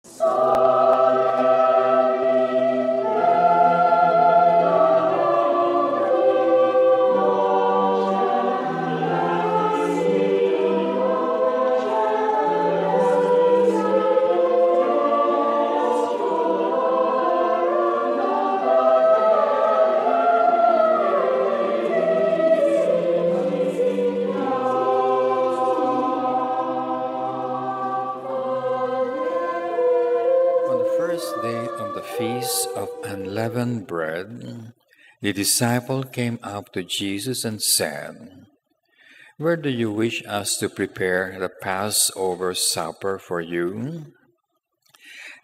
On the first day of the feast of unleavened bread, the disciple came up to Jesus and said, "Where do you wish us to prepare the Passover supper for you?"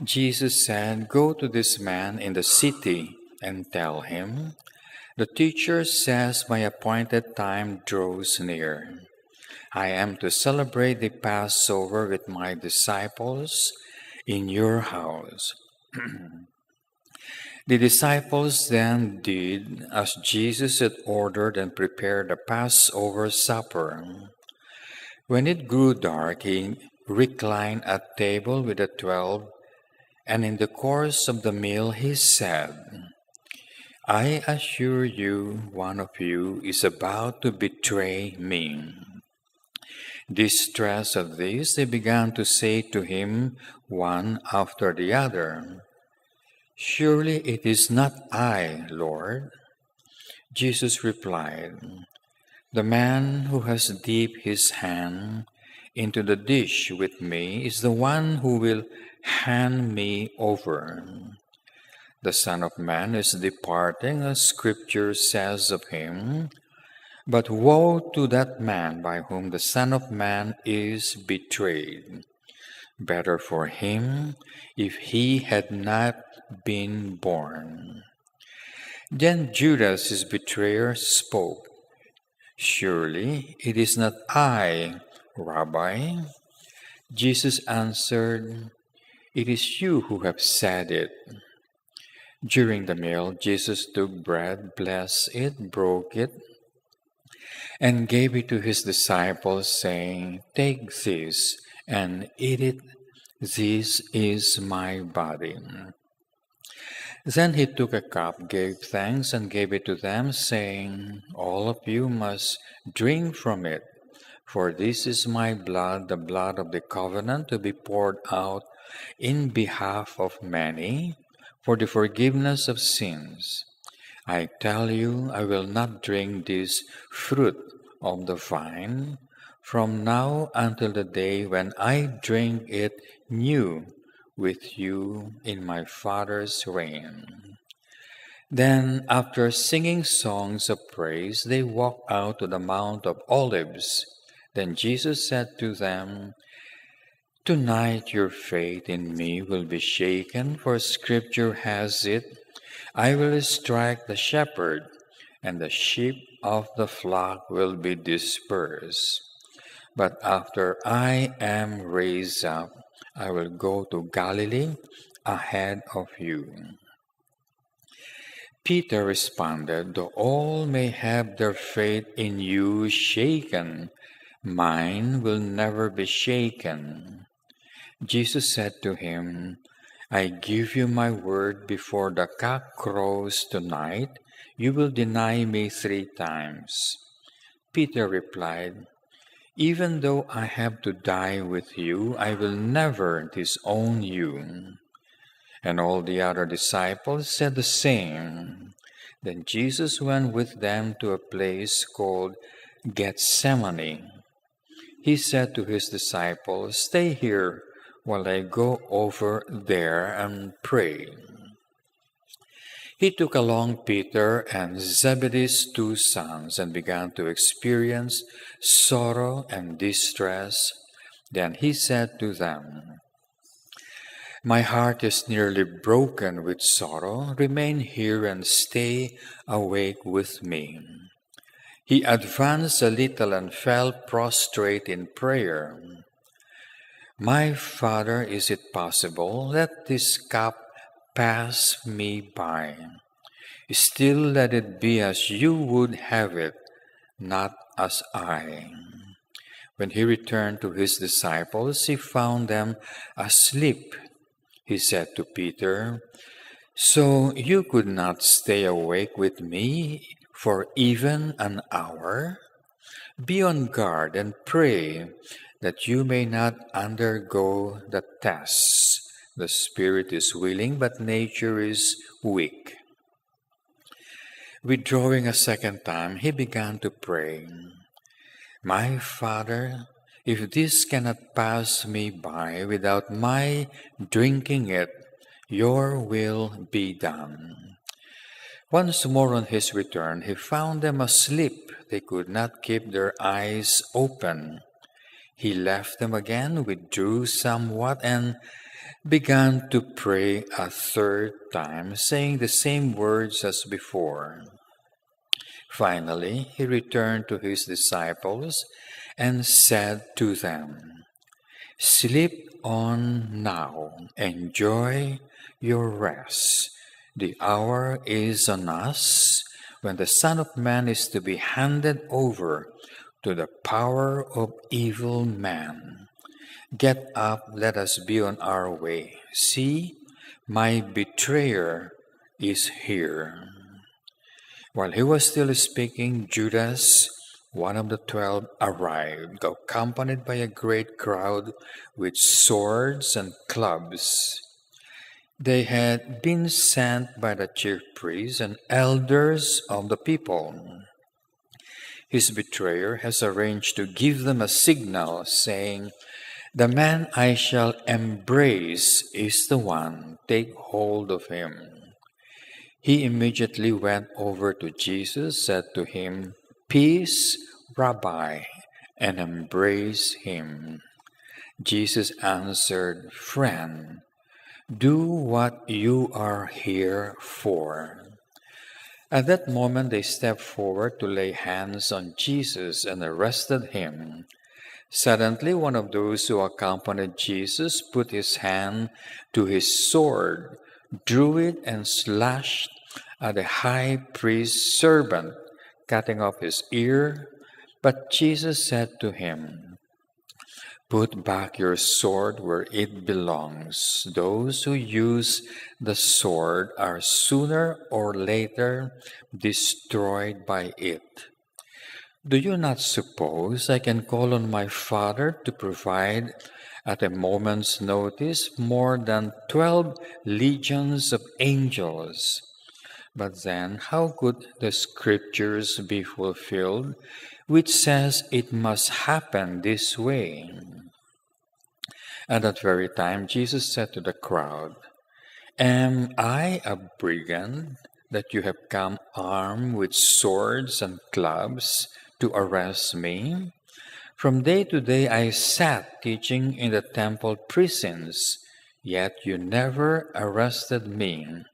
Jesus said, "Go to this man in the city and tell him, 'The teacher says my appointed time draws near. I am to celebrate the Passover with my disciples in your house.'" The disciples then did as Jesus had ordered and prepared the Passover supper. When it grew dark, he reclined at table with the 12, and in the course of the meal he said, "I assure you, one of you is about to betray me." Distressed at this, they began to say to him one after the other, "Surely it is not I, Lord." Jesus replied, "The man who has dipped his hand into the dish with me is the one who will hand me over. The Son of Man is departing, as Scripture says of him, but woe to that man by whom the Son of Man is betrayed. Better for him if he had not been born." Then Judas, his betrayer, spoke, "Surely it is not I, Rabbi." Jesus answered, "It is you who have said it." During the meal, Jesus took bread, blessed it, broke it, and gave it to his disciples, saying, "Take this and eat it. This is my body." Then he took a cup, gave thanks, and gave it to them, saying, "All of you must drink from it, for this is my blood, the blood of the covenant, to be poured out in behalf of many for the forgiveness of sins. I tell you, I will not drink this fruit of the vine from now until the day when I drink it new with you in my Father's reign." Then, after singing songs of praise, they walked out to the Mount of Olives. Then Jesus said to them, "Tonight your faith in me will be shaken, for Scripture has it, 'I will strike the shepherd, and the sheep of the flock will be dispersed.' But after I am raised up, I will go to Galilee ahead of you." Peter responded, "Though all may have their faith in you shaken, mine will never be shaken." Jesus said to him, "I give you my word, before the cock crows tonight, you will deny me 3 times." Peter replied, "Even though I have to die with you, I will never disown you." And all the other disciples said the same. Then Jesus went with them to a place called Gethsemane. He said to his disciples, "Stay here while I go over there and pray." He took along Peter and Zebedee's 2 sons and began to experience sorrow and distress. Then he said to them, "My heart is nearly broken with sorrow. Remain here and stay awake with me." He advanced a little and fell prostrate in prayer. "My Father, is it possible? Let this cup pass me by. Still let it be as you would have it, not as I." When he returned to his disciples, he found them asleep. He said to Peter, "So you could not stay awake with me for even an hour? Be on guard and pray that you may not undergo the tests. The spirit is willing, but nature is weak." Withdrawing a second time, he began to pray, "My Father, if this cannot pass me by without my drinking it, your will be done." Once more on his return, he found them asleep. They could not keep their eyes open. He left them again, withdrew somewhat, and began to pray a third time, saying the same words as before. Finally, he returned to his disciples and said to them, "Sleep on now, enjoy your rest. The hour is on us when the Son of Man is to be handed over to the power of evil men. Get up, let us be on our way. See, my betrayer is here." While he was still speaking, Judas, one of the 12, arrived, accompanied by a great crowd with swords and clubs. They had been sent by the chief priests and elders of the people. His betrayer has arranged to give them a signal, saying, "The man I shall embrace is the one. Take hold of him." He immediately went over to Jesus, said to him, "Peace, Rabbi," and embraced him. Jesus answered, "Friend, do what you are here for." At that moment they stepped forward to lay hands on Jesus and arrested him. Suddenly one of those who accompanied Jesus put his hand to his sword, drew it, and slashed at the high priest's servant, cutting off his ear. But Jesus said to him, "Put back your sword where it belongs. Those who use the sword are sooner or later destroyed by it. Do you not suppose I can call on my Father to provide at a moment's notice more than 12 legions of angels? But then how could the scriptures be fulfilled, which says it must happen this way?" At that very time, Jesus said to the crowd, "Am I a brigand that you have come armed with swords and clubs to arrest me? From day to day I sat teaching in the temple precincts, yet you never arrested me.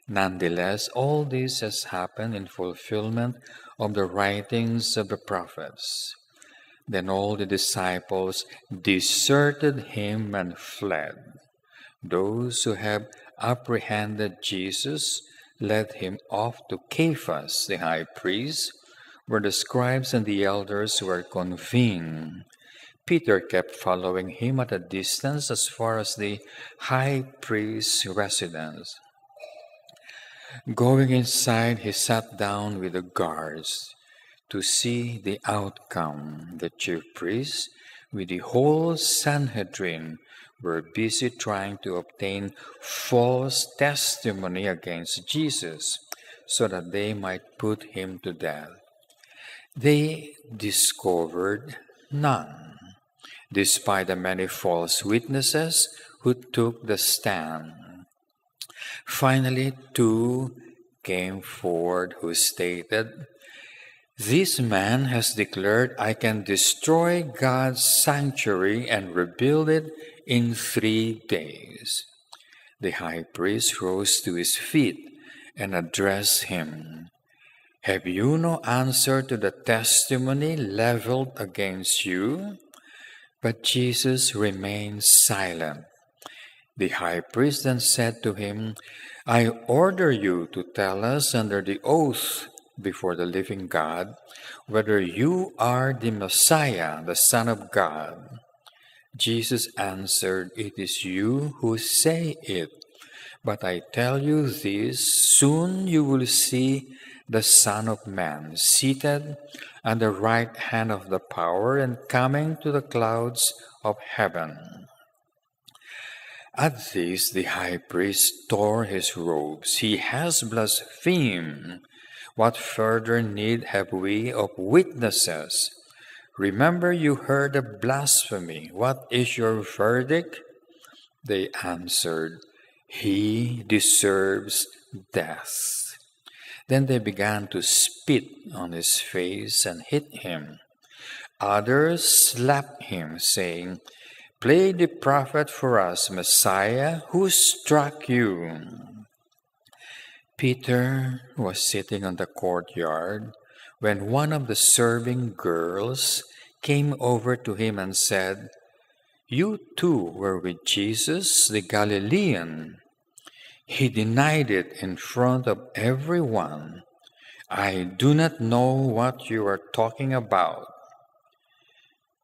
Nonetheless, all this has happened in fulfillment of the writings of the prophets." Then all the disciples deserted him and fled. Those who have apprehended Jesus led him off to Caiaphas, the high priest, where the scribes and the elders were convened. Peter kept following him at a distance as far as the high priest's residence. Going inside, he sat down with the guards to see the outcome. The chief priests, with the whole Sanhedrin, were busy trying to obtain false testimony against Jesus so that they might put him to death. They discovered none, despite the many false witnesses who took the stand. Finally, 2 came forward who stated, "This man has declared I can destroy God's sanctuary and rebuild it in 3 days." The high priest rose to his feet and addressed him. "Have you no answer to the testimony leveled against you?" But Jesus remained silent. The high priest then said to him, "I order you to tell us under the oath before the living God whether you are the Messiah, the Son of God." Jesus answered, "It is you who say it. But I tell you this, soon you will see the Son of Man seated on the right hand of the power and coming to the clouds of heaven." At this, the high priest tore his robes. "He has blasphemed. What further need have we of witnesses? Remember, you heard of blasphemy. What is your verdict?" They answered, "He deserves death." Then they began to spit on his face and hit him. Others slapped him, saying, "Play the prophet for us, Messiah. Who struck you?" Peter was sitting on the courtyard when one of the serving girls came over to him and said, "You too were with Jesus, the Galilean." He denied it in front of everyone. "I do not know what you are talking about."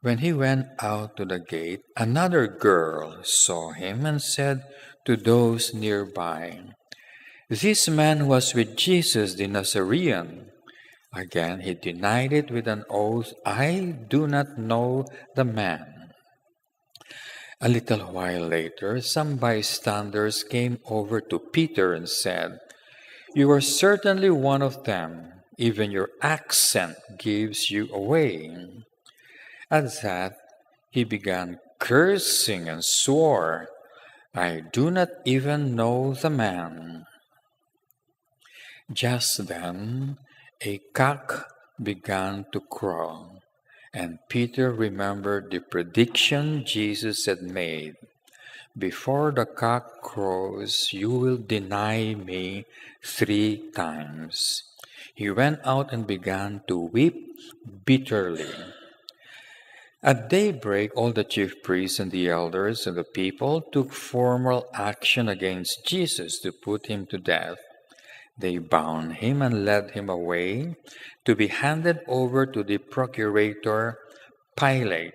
When he went out to the gate, another girl saw him and said to those nearby, "This man was with Jesus the Nazarene." Again he denied it with an oath, "I do not know the man." A little while later, some bystanders came over to Peter and said, "You are certainly one of them. Even your accent gives you away." At that, he began cursing and swore, "I do not even know the man." Just then, a cock began to crow, and Peter remembered the prediction Jesus had made. "Before the cock crows, you will deny me 3 times." He went out and began to weep bitterly. At daybreak, all the chief priests and the elders of the people took formal action against Jesus to put him to death. They bound him and led him away to be handed over to the procurator Pilate.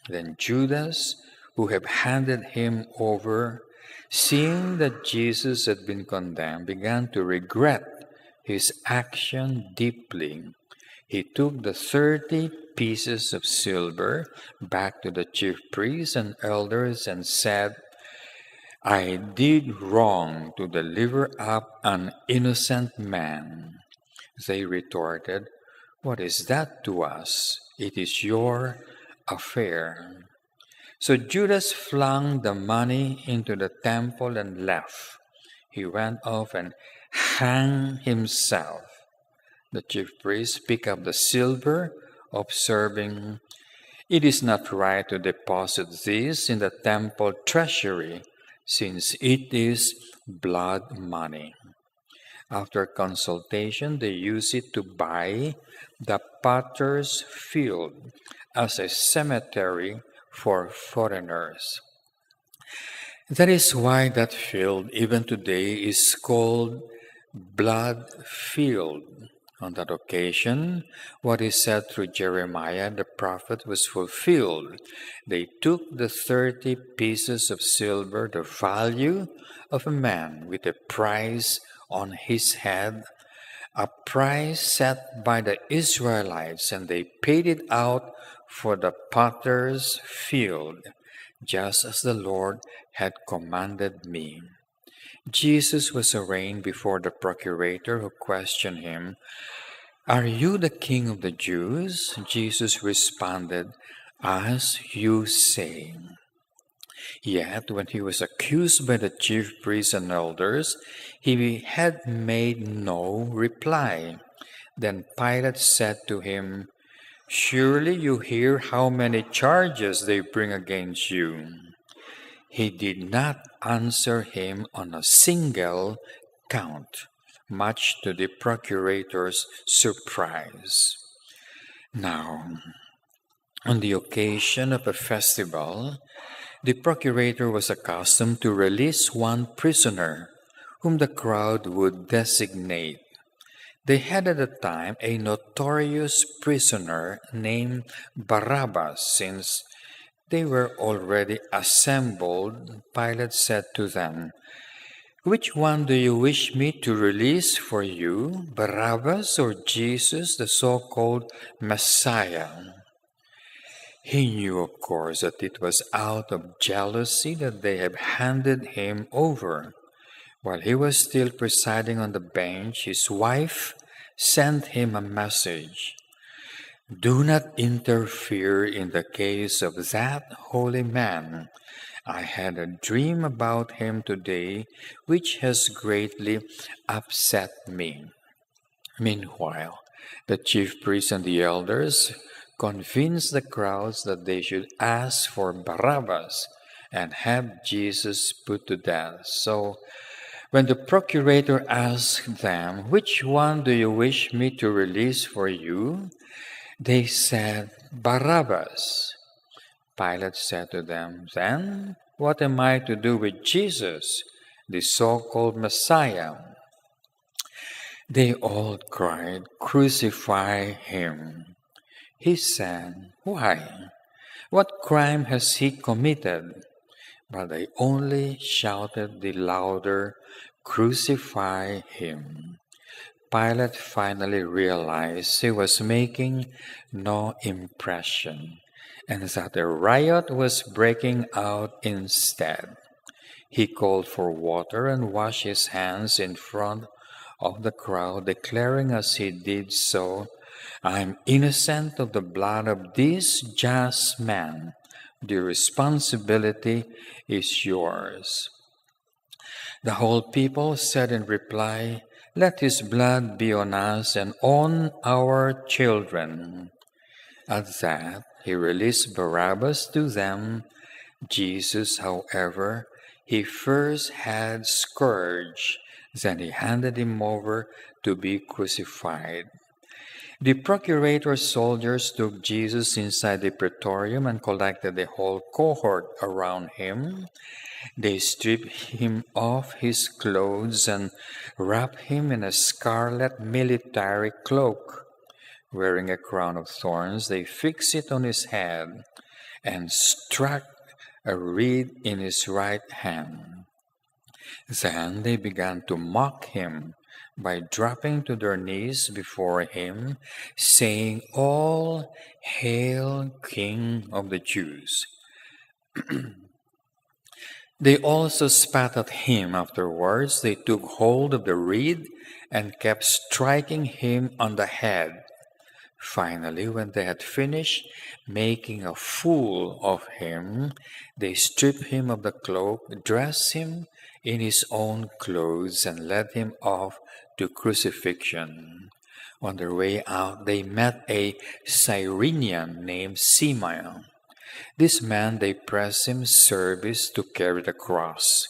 Then Judas, who had handed him over, seeing that Jesus had been condemned, began to regret his action deeply. He took the 30 pieces of silver back to the chief priests and elders and said, "I did wrong to deliver up an innocent man." They retorted, "What is that to us? It is your affair." So Judas flung the money into the temple and left. He went off and hanged himself. The chief priests picked up the silver, observing, "It is not right to deposit this in the temple treasury, since it is blood money." After consultation, they used it to buy the potter's field as a cemetery for foreigners. That is why that field, even today, is called Blood Field. On that occasion, what is said through Jeremiah the prophet was fulfilled. They took the 30 pieces of silver, the value of a man, with a price on his head, a price set by the Israelites, and they paid it out for the potter's field, just as the Lord had commanded me. Jesus was arraigned before the procurator, who questioned him, "Are you the king of the Jews?" Jesus responded, "As you say." Yet when he was accused by the chief priests and elders, he had made no reply. Then Pilate said to him, "Surely you hear how many charges they bring against you." He did not answer him on a single count, much to the procurator's surprise. Now, on the occasion of a festival, the procurator was accustomed to release one prisoner whom the crowd would designate. They had at the time a notorious prisoner named Barabbas, since they were already assembled, Pilate said to them, "Which one do you wish me to release for you, Barabbas or Jesus, the so-called Messiah?" He knew, of course, that it was out of jealousy that they had handed him over. While he was still presiding on the bench, his wife sent him a message. "Do not interfere in the case of that holy man. I had a dream about him today, which has greatly upset me." Meanwhile, the chief priests and the elders convinced the crowds that they should ask for Barabbas and have Jesus put to death. So, when the procurator asked them, "Which one do you wish me to release for you?" they said, "Barabbas." Pilate said to them, "Then what am I to do with Jesus, the so-called Messiah?" They all cried, "Crucify him." He said, "Why? What crime has he committed?" But they only shouted the louder, "Crucify him." Pilate finally realized he was making no impression and that a riot was breaking out instead. He called for water and washed his hands in front of the crowd, declaring as he did so, "I'm innocent of the blood of this just man. The responsibility is yours." The whole people said in reply, "Let his blood be on us and on our children." At that, he released Barabbas to them. Jesus, however, he first had scourged, then he handed him over to be crucified. The procurator's soldiers took Jesus inside the praetorium and collected the whole cohort around him. They stripped him of his clothes and wrapped him in a scarlet military cloak. Wearing a crown of thorns, they fixed it on his head and struck a reed in his right hand. Then they began to mock him by dropping to their knees before him, saying, "All hail, King of the Jews." They also spat at him afterwards. They took hold of the reed and kept striking him on the head. Finally, when they had finished making a fool of him, they stripped him of the cloak, dressed him in his own clothes, and led him off to crucifixion. On their way out, they met a Cyrenian named Simon. This man they pressed him service to carry the cross.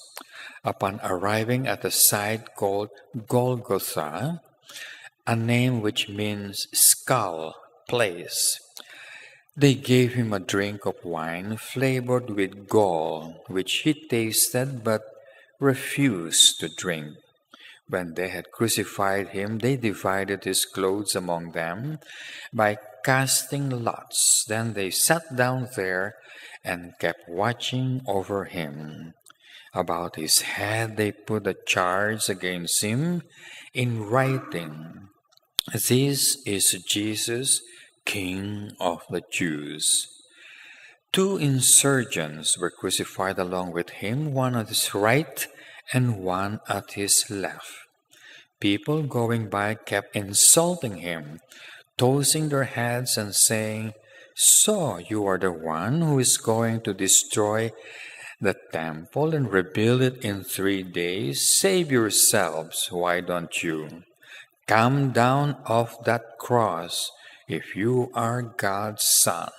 Upon arriving at a site called Golgotha, a name which means skull place, they gave him a drink of wine flavored with gall, which he tasted but refused to drink. When they had crucified him, they divided his clothes among them by casting lots. Then they sat down there and kept watching over him. About his head they put a charge against him in writing, "This is Jesus, King of the Jews." 2 insurgents were crucified along with him, one at his right and one at his left. People going by kept insulting him, tossing their heads and saying, "So you are the one who is going to destroy the temple and rebuild it in 3 days? Save yourselves, why don't you? Come down off that cross if you are God's son."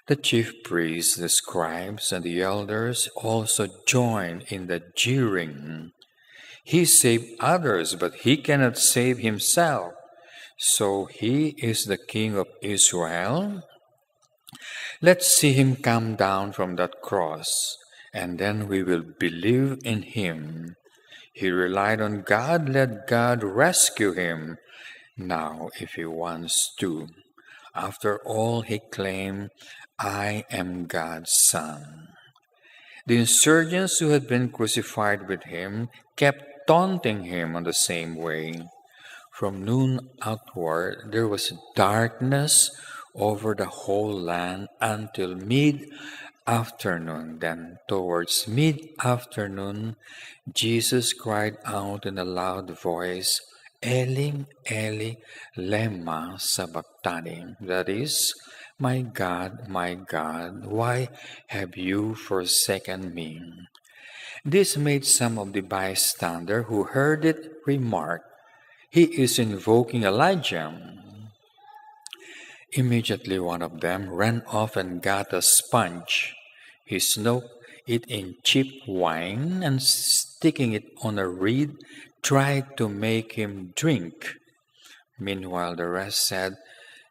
The chief priests, the scribes, and the elders also joined in the jeering. "He saved others, but he cannot save himself. So he is the King of Israel? Let's see him come down from that cross, and then we will believe in him. He relied on God, let God rescue him now if he wants to. After all, he claimed I am God's Son." The insurgents who had been crucified with him kept taunting him on the same way. From noon outward, there was darkness over the whole land until mid-afternoon. Then, towards mid-afternoon, Jesus cried out in a loud voice, "Eli, Eli, lema sabachthani." That is, my God, why have you forsaken me?" This made some of the bystanders who heard it remark, "He is invoking Elijah." Immediately one of them ran off and got a sponge. He soaked it in cheap wine and, sticking it on a reed, tried to make him drink. Meanwhile the rest said,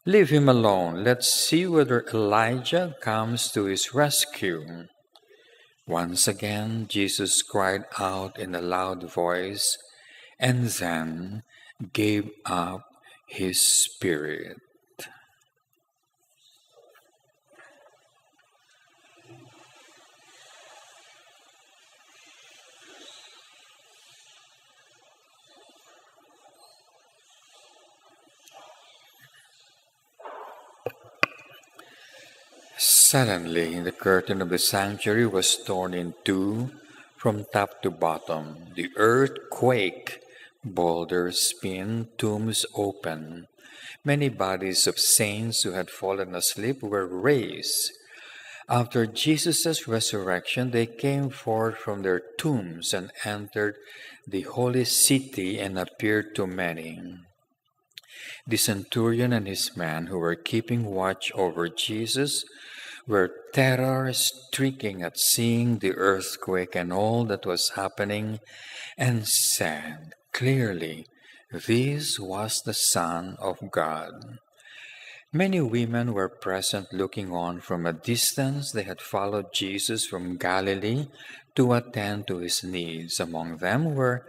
"Leave him alone. Let's see whether Elijah comes to his rescue." Once again Jesus cried out in a loud voice and then gave up his spirit. Suddenly, the curtain of the sanctuary was torn in two from top to bottom. The earth quaked, boulders spin, tombs open. Many bodies of saints who had fallen asleep were raised. After Jesus' resurrection, they came forth from their tombs and entered the holy city and appeared to many. The centurion and his men who were keeping watch over Jesus were terror-stricken at seeing the earthquake and all that was happening, and said clearly, "This was the Son of God." Many women were present looking on from a distance. They had followed Jesus from Galilee to attend to his needs. Among them were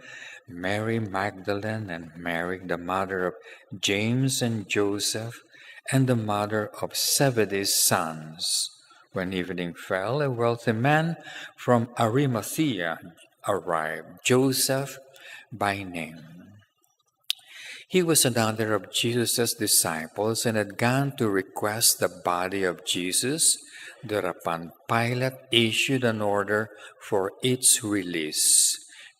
Mary Magdalene and Mary, the mother of James and Joseph, and the mother of Zebedee's sons. When evening fell, a wealthy man from Arimathea arrived, Joseph by name. He was another of Jesus' disciples and had gone to request the body of Jesus. Thereupon Pilate issued an order for its release.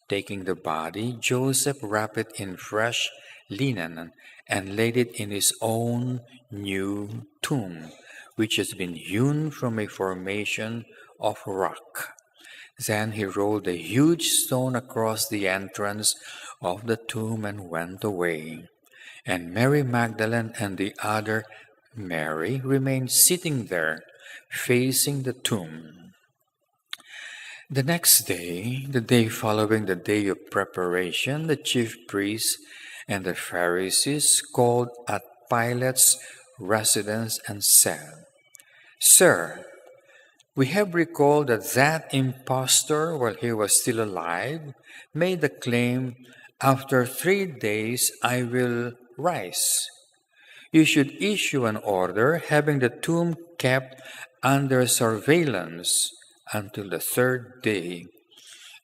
Taking the body, Joseph wrapped it in fresh linen and laid it in his own new tomb, which has been hewn from a formation of rock. Then he rolled a huge stone across the entrance of the tomb and went away. And Mary Magdalene and the other Mary remained sitting there, facing the tomb. The next day, the day following the day of preparation, the chief priests and the Pharisees called at Pilate's residence and said, "Sir, we have recalled that impostor, while he was still alive, made the claim, 'After 3 days I will rise.' You should issue an order having the tomb kept under surveillance until the 3rd day.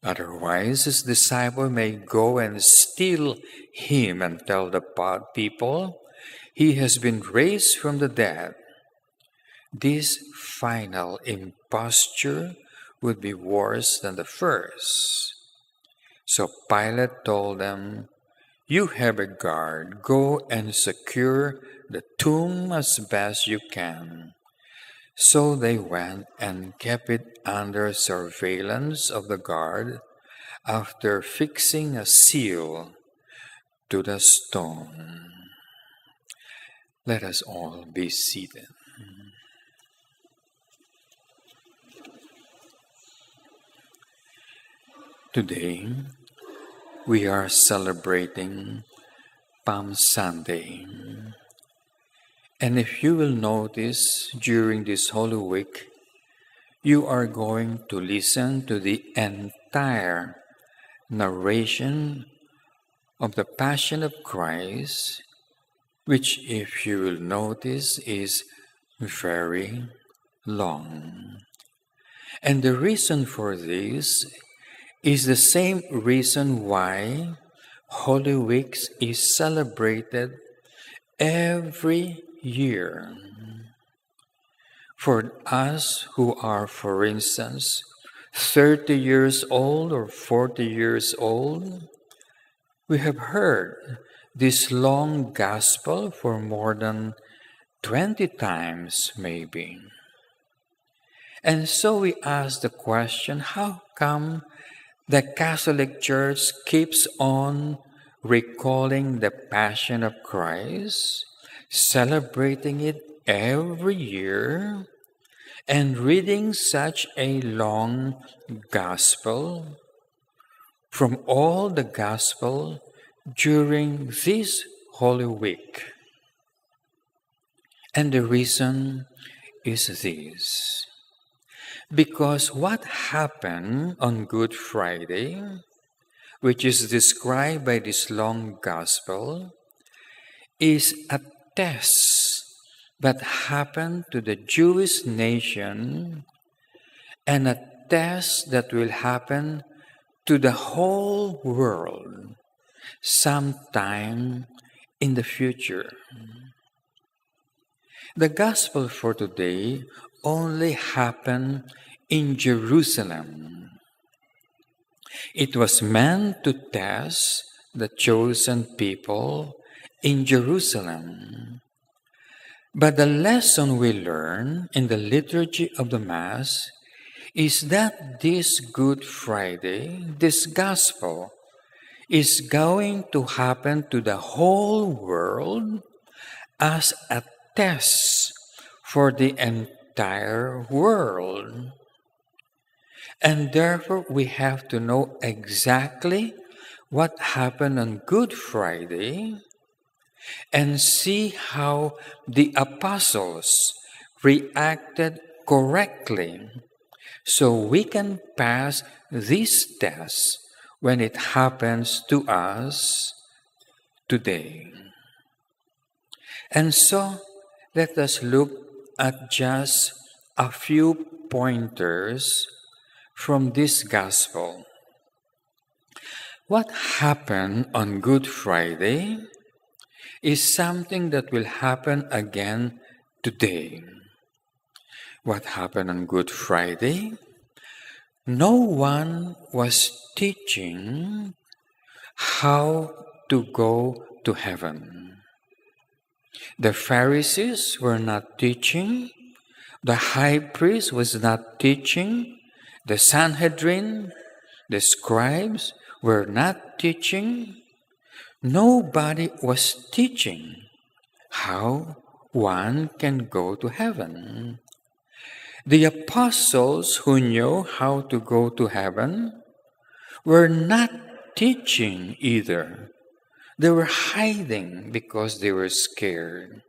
Otherwise, his disciple may go and steal him and tell the people, 'He has been raised from the dead.' This final imposture would be worse than the first." So Pilate told them, "You have a guard. Go and secure the tomb as best you can." So they went and kept it under surveillance of the guard after fixing a seal to the stone. Let us all be seated. Today, we are celebrating Palm Sunday. And if you will notice, during this Holy Week, you are going to listen to the entire narration of the Passion of Christ, which, if you will notice, is very long. And the reason for this is the same reason why Holy Week is celebrated every year. For us who are, for instance, 30 years old or 40 years old, we have heard this long gospel for more than 20 times maybe. And so we ask the question, how come the Catholic Church keeps on recalling the Passion of Christ, celebrating it every year, and reading such a long gospel from all the gospel during this Holy Week? And the reason is this. Because what happened on Good Friday, which is described by this long gospel, is a test that happened to the Jewish nation and a test that will happen to the whole world sometime in the future. The gospel for today only happened in Jerusalem. It was meant to test the chosen people in Jerusalem. But the lesson we learn in the liturgy of the Mass is that this Good Friday, this gospel, is going to happen to the whole world as a test for the entire world. And therefore, we have to know exactly what happened on Good Friday and see how the apostles reacted correctly so we can pass this test when it happens to us today. And so, let us look at just a few pointers from this gospel. What happened on Good Friday is something that will happen again today. What happened on Good Friday? No one was teaching how to go to heaven. The Pharisees were not teaching. The high priest was not teaching. The Sanhedrin, the scribes, were not teaching. Nobody was teaching how one can go to heaven. The apostles who knew how to go to heaven were not teaching either. They were hiding because they were scared.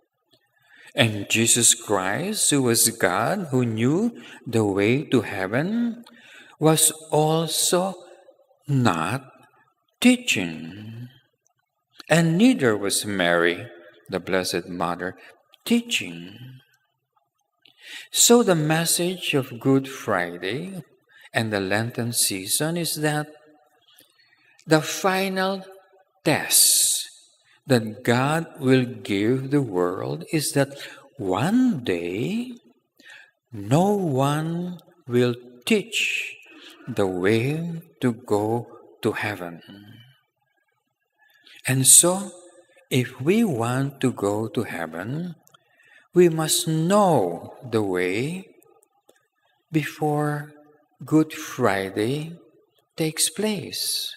And Jesus Christ, who was God, who knew the way to heaven, was also not teaching. And neither was Mary, the Blessed Mother, teaching. So the message of Good Friday and the Lenten season is that the final test that God will give the world is that one day no one will teach the way to go to heaven. And so, if we want to go to heaven, we must know the way before Good Friday takes place.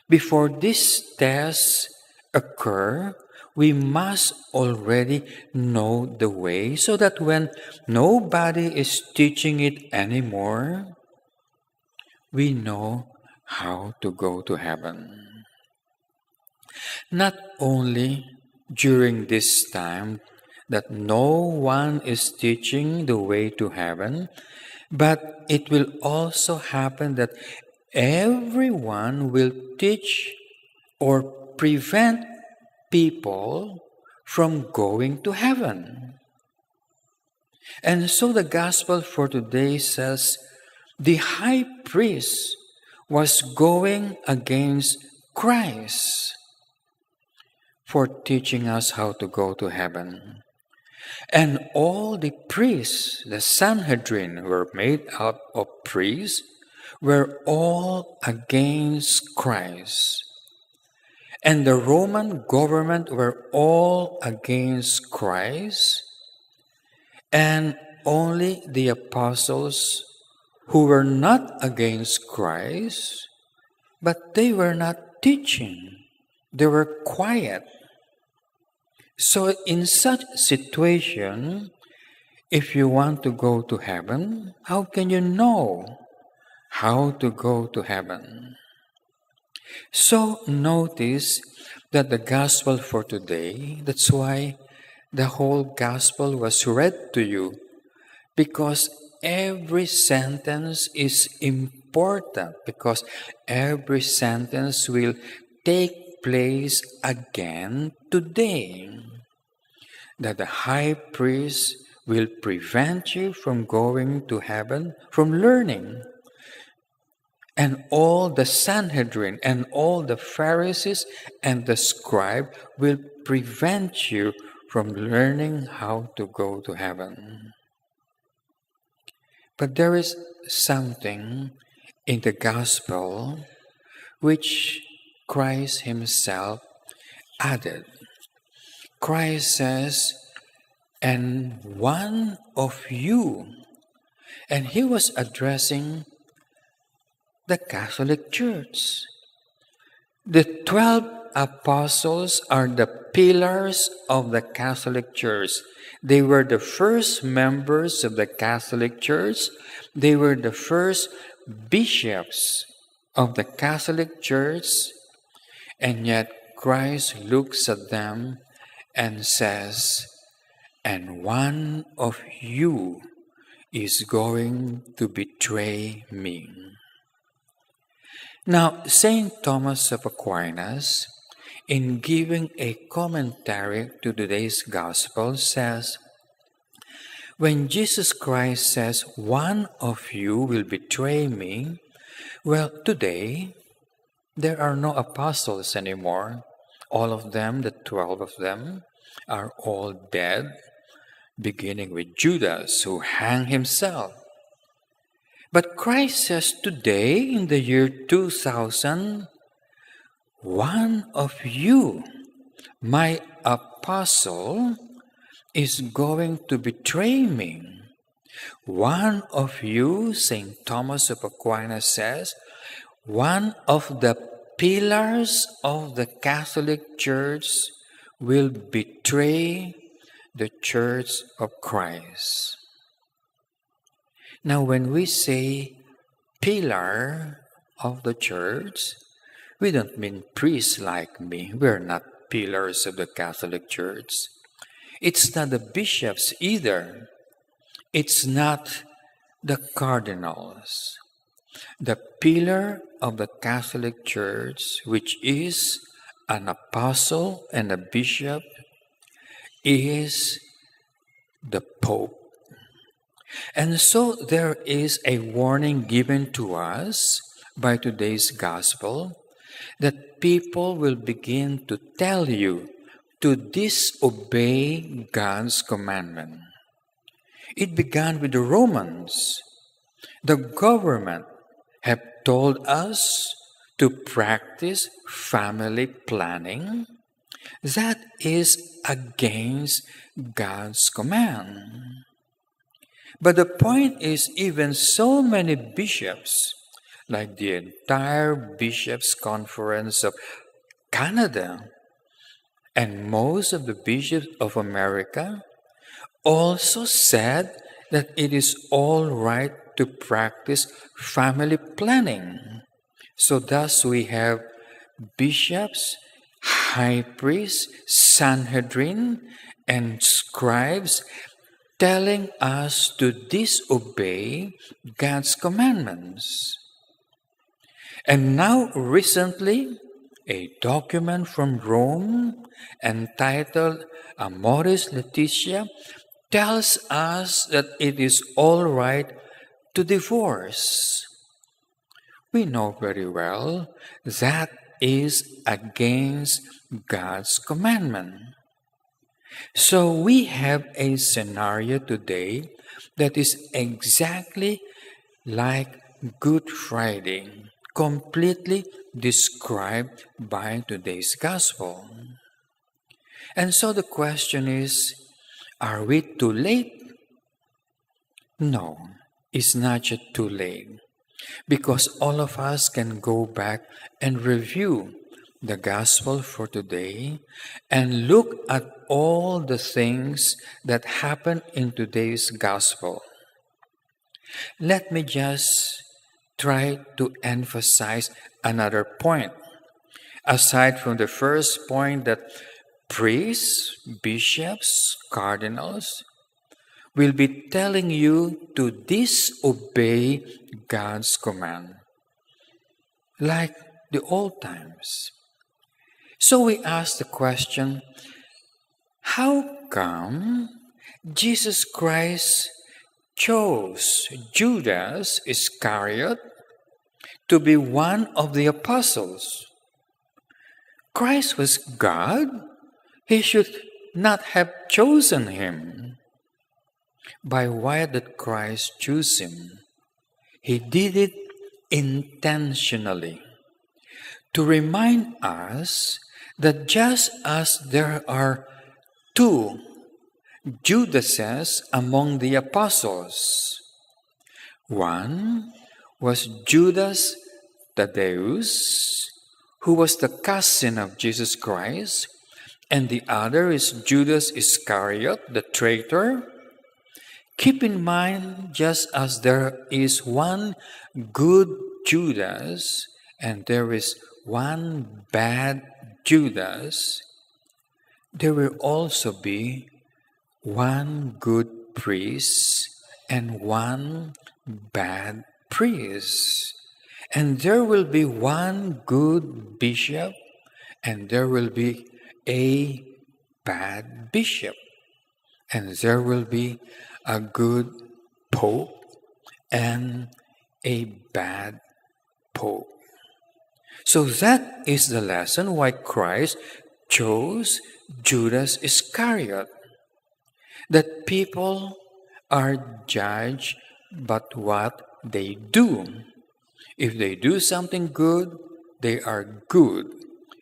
Before this test occur, we must already know the way so that when nobody is teaching it anymore, we know how to go to heaven. Not only during this time that no one is teaching the way to heaven, but it will also happen that everyone will teach or prevent people from going to heaven. And so the gospel for today says the high priest was going against Christ for teaching us how to go to heaven. And all the priests, the Sanhedrin, were made up of priests, were all against Christ. And the Roman government were all against Christ. And only the apostles who were not against Christ, but they were not teaching. They were quiet. So in such situation, if you want to go to heaven, how can you know how to go to heaven? So notice that the gospel for today, that's why the whole gospel was read to you, because every sentence is important, because every sentence will take place again today. That the high priest will prevent you from going to heaven, from learning. And all the Sanhedrin and all the Pharisees and the scribe will prevent you from learning how to go to heaven. But there is something in the gospel which Christ himself added. Christ says, and one of you, and he was addressing the Catholic Church. The 12 apostles are the pillars of the Catholic Church. They were the first members of the Catholic Church. They were the first bishops of the Catholic Church. And yet Christ looks at them and says, and one of you is going to betray me. Now, St. Thomas of Aquinas, in giving a commentary to today's gospel, says, when Jesus Christ says, one of you will betray me, well, today, there are no apostles anymore. All of them, the 12 of them, are all dead, beginning with Judas, who hanged himself. But Christ says today, in the year 2000, one of you, my apostle, is going to betray me. One of you, St. Thomas of Aquinas says, one of the pillars of the Catholic Church will betray the Church of Christ. Now, when we say pillar of the church, we don't mean priests like me. We're not pillars of the Catholic Church. It's not the bishops either. It's not the cardinals. The pillar of the Catholic Church, which is an apostle and a bishop, is the Pope. And so there is a warning given to us by today's gospel that people will begin to tell you to disobey God's commandment. It began with the Romans. The government have told us to practice family planning. That is against God's command. But the point is, even so many bishops, like the entire Bishops' Conference of Canada and most of the bishops of America, also said that it is all right to practice family planning. So thus we have bishops, high priests, Sanhedrin, and scribes telling us to disobey God's commandments. And now recently, a document from Rome entitled Amoris Laetitia tells us that it is all right to divorce. We know very well that is against God's commandment. So we have a scenario today that is exactly like Good Friday, completely described by today's gospel. And so the question is, are we too late? No, it's not yet too late, because all of us can go back and review the gospel for today and look at all the things that happen in today's gospel. Let me just try to emphasize another point. Aside from the first point that priests, bishops, cardinals will be telling you to disobey God's command, like the old times. So we ask the question, how come Jesus Christ chose Judas Iscariot to be one of the apostles? Christ was God. He should not have chosen him. By why did Christ choose him? He did it intentionally to remind us that just as there are two Judases among the apostles, one was Judas Thaddeus, who was the cousin of Jesus Christ, and the other is Judas Iscariot, the traitor. Keep in mind, just as there is one good Judas and there is one bad Judas, there will also be one good priest and one bad priest. And there will be one good bishop and there will be a bad bishop. And there will be a good pope and a bad pope. So that is the lesson why Christ chose Judas Iscariot. That people are judged by what they do. If they do something good, they are good.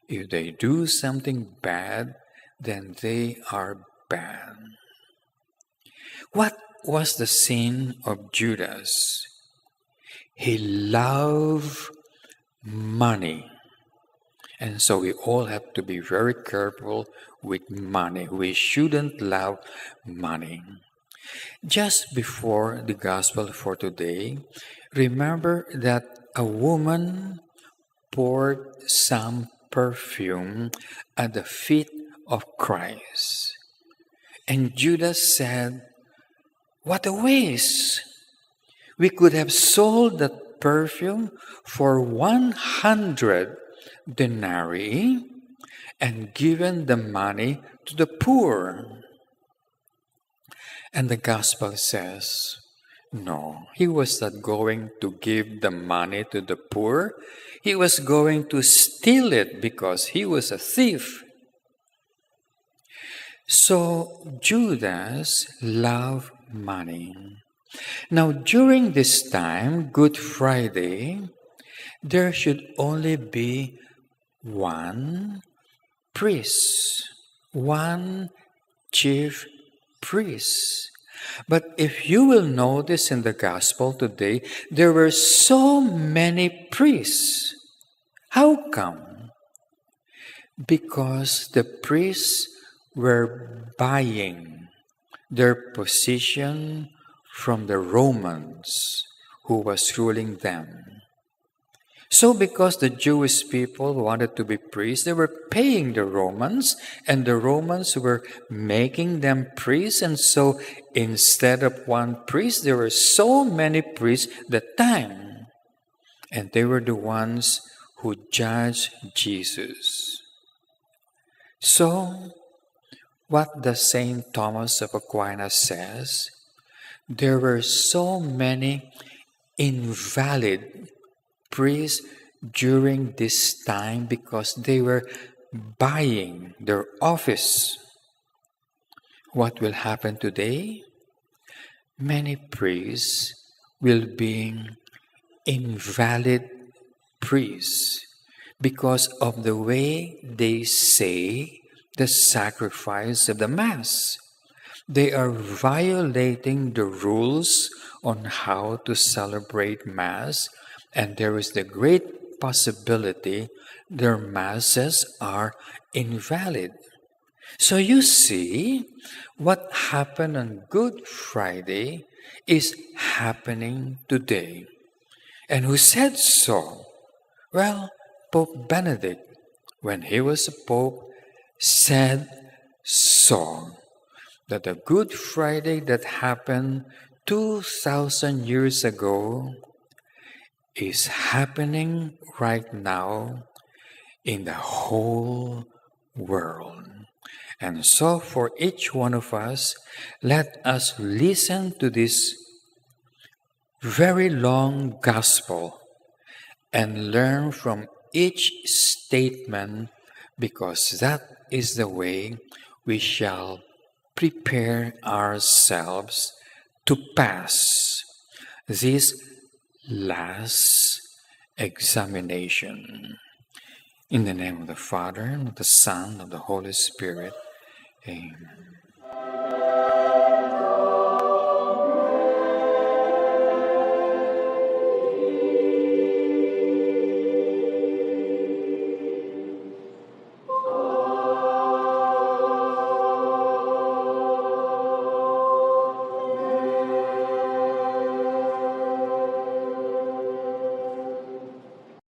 If they do something bad, then they are bad. What was the sin of Judas? He loved money. And so we all have to be very careful with money. We shouldn't love money. Just before the gospel for today, remember that a woman poured some perfume at the feet of Christ. And Judas said, "What a waste! We could have sold that perfume for 100 denarii and given the money to the poor." And the gospel says, no, he was not going to give the money to the poor. He was going to steal it because he was a thief. So Judas loved money. Now, during this time, Good Friday, there should only be one priest, one chief priest. But if you will notice in the gospel today, there were so many priests. How come? Because the priests were buying their position from the Romans who was ruling them. So because the Jewish people wanted to be priests, they were paying the Romans, and the Romans were making them priests. And so instead of one priest, there were so many priests that time. And they were the ones who judged Jesus. So what the Saint Thomas of Aquinas says, there were so many invalid priests during this time because they were buying their office. What will happen today? Many priests will be invalid priests because of the way they say the sacrifice of the Mass. They are violating the rules on how to celebrate Mass, and there is the great possibility their Masses are invalid. So you see, what happened on Good Friday is happening today. And who said so? Well, Pope Benedict, when he was a pope, said so. That the Good Friday that happened 2,000 years ago is happening right now in the whole world. And so for each one of us, let us listen to this very long gospel and learn from each statement, because that is the way we shall prepare ourselves to pass this last examination. In the name of the Father, and of the Son, and of the Holy Spirit. Amen.